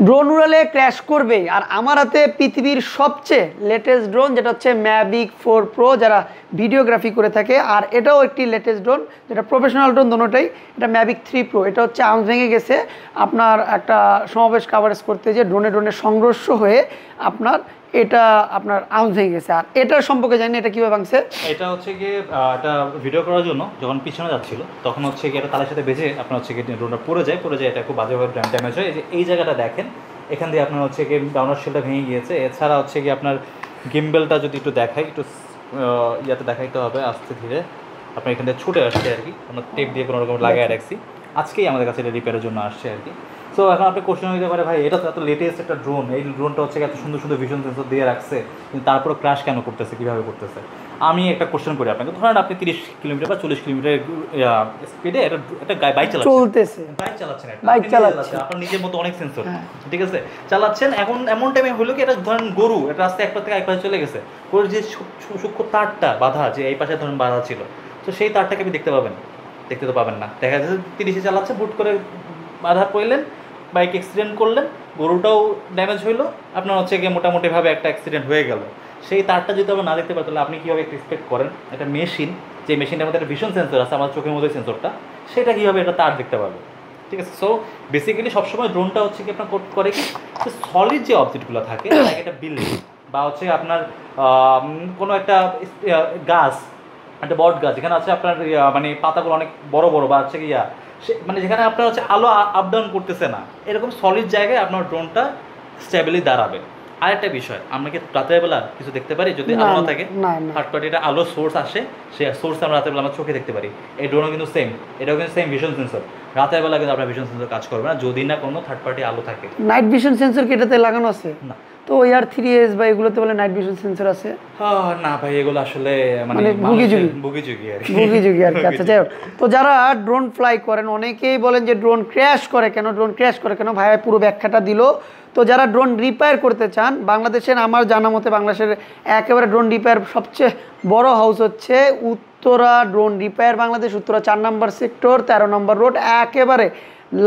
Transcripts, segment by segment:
Drone উড়ালে crash করবেই। আর আমার হাতে পৃথিবীর সবচেয়ে লেটেস্ট ড্রোন, যেটা হচ্ছে ম্যাভিক 4 প্রো, যারা ভিডিওগ্রাফি করে থাকে। আর এটাও একটি লেটেস্ট ড্রোন, যেটা প্রফেশনাল ড্রোন দোনোটাই। এটা ম্যাভিক 3 প্রো। এটা হচ্ছে আর্মস ভেঙে গেছে আপনার একটা সমাবেশ কাভারেজ করতে, যে ড্রোনে সংঘর্ষ হয়ে আপনার আর্মস ভেঙে গেছে। আর এটার সম্পর্কে জানি এটা কীভাবে ভাঙছে। এটা হচ্ছে গিয়ে এটা ভিডিও করার জন্য যখন পিছনে যাচ্ছিল তখন হচ্ছে গিয়ে এটা তালের সাথে বেজে আপনার হচ্ছে গিয়ে ড্রোনটা পড়ে যায়, এটা খুব বাজেভাবে ড্যামেজ হয়। এই জায়গাটা দেখেন, এখান দিয়ে আপনার হচ্ছে গিয়ে ডাউনার শেলটা ভেঙে গিয়েছে। এছাড়া হচ্ছে গিয়ে আপনার গিম্বেলটা যদি একটু দেখাই, একটু ইয়াতে দেখাইতে হবে আস্তে ধীরে। আপনার এখান থেকে ছুটে আসছে আর কি, আমরা টেপ দিয়ে কোনো রকম লাগাই রাখছি। আজকেই আমাদের কাছে এটা রিপেয়ারের জন্য আসছে আর কি। সো এখন আপনি কোশ্চেন হতে পারে, ভাই এটা তো এত লেটেস্ট একটা ড্রোন, এই ড্রোনটা হচ্ছে এত সুন্দর সুন্দর ভিশন সেন্সর দিয়ে রাখছে, কিন্তু তারপরে ক্র্যাশ কেন করতেছে, কীভাবে করতেছে? আমি একটা কোশ্চেন করি আপনাকে। ধরেন আপনি 30 কিলোমিটার বা 40 কিলোমিটার স্পিডে একটা বাইক চালাচ্ছেন আপনার নিজের মতো অনেক সেন্সর, ঠিক আছে, চালাচ্ছেন। এখন এমন টাইমে হলো কি, এটা ধরেন গরু, এটা রাস্তায় এক পাশ থেকে এক পাশে চলে গেছে, গরুর যে সূক্ষ্ম তারটা বাঁধা, যে এই পাশে ধরেন বাঁধা ছিল, তো সেই তারটাকে আপনি দেখতে তো পাবেন না। দেখা যাচ্ছে 30-এ চালাচ্ছে, বুট করে বাধা পড়লেন, বাইক অ্যাক্সিডেন্ট করলেন, গরুটাও ড্যামেজ হইলো, আপনার হচ্ছে গিয়ে মোটামুটিভাবে একটা অ্যাক্সিডেন্ট হয়ে গেল। সেই তারটা যদি আমরা না দেখতে পাই, তাহলে আপনি কীভাবে এক্সপেক্ট করেন একটা মেশিন, যে মেশিনটার মধ্যে একটা ভিশন সেন্সর আছে, আমার চোখের মধ্যে সেন্সরটা, সেটা কীভাবে এটা তার দেখতে পাবে? ঠিক আছে। সো বেসিক্যালি সবসময় ড্রোনটা হচ্ছে কি আপনার করে কি, সলিড যে অবজেক্টগুলো থাকে, একটা বিল্ডিং বা হচ্ছে আপনার কোনো একটা গাছ, একটা বট গাছ, যেখানে আছে আপনার মানে পাতাগুলো অনেক বড় বড়, বা হচ্ছে কি মানে যেখানে আপনার হচ্ছে আলো আপ ডাউন করতেছে না, এরকম সলিড জায়গায় আপনার ড্রোনটা স্টেবলি দাঁড়াবে। আরেকটা বিষয়, আমরা কি রাতের বেলা কিছু দেখতে পারি যদি আলো না থাকে? থার্ড পার্টিটা আলো সোর্স আসে, সেই সোর্স আমরা রাতের বেলা আমরা চোখে দেখতে পারি। এই ড্রোনও কিন্তু সেম, এটাও কিন্তু সেম ভিশন সেন্সর। রাতের বেলা কিন্তু আপনার ভিশন সেন্সর কাজ করবে না যদি না কোনো থার্ড পার্টি আলো থাকে। নাইট ভিশন সেন্সর কি এটাতে লাগানো আছে? না। তো AR3s বা এগুলোতে বলে নাইট ভিশন সেন্সর আছে? না ভাই, এগুলো আসলে মানে বুগিযুগি আর কি। আচ্ছা, যাই হোক। তো যারা ড্রোন ফ্লাই করেন, অনেকেই বলেন যে ড্রোন ক্র্যাশ করে কেন, ভাই পুরো ব্যাখ্যাটা দিল। তো যারা ড্রোন রিপেয়ার করতে চান, বাংলাদেশের আমার জানা মতে বাংলাদেশের একেবারে ড্রোন রিপেয়ার সবচেয়ে বড় হাউস হচ্ছে উত্তরা ড্রোন রিপেয়ার বাংলাদেশ, উত্তরা 4 নম্বর সেক্টর, 13 নম্বর রোড, একেবারে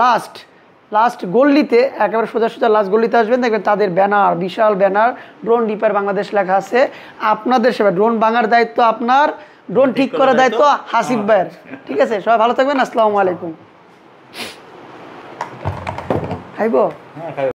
লাস্ট গল্লিতে, একেবারে সোজা লাস্ট গল্লিতে আসবেন, দেখবেন তাদের ব্যানার, বিশাল ব্যানার, ড্রোন রিপেয়ার বাংলাদেশ লেখা আছে। আপনাদের সেবা, ড্রোন ভাঙার দায়িত্ব আপনার, ড্রোন ঠিক করার দায়িত্ব হাসিব ভাইয়ের। ঠিক আছে, সবাই ভালো থাকবেন। আসসালামু আলাইকুম। খাইবো?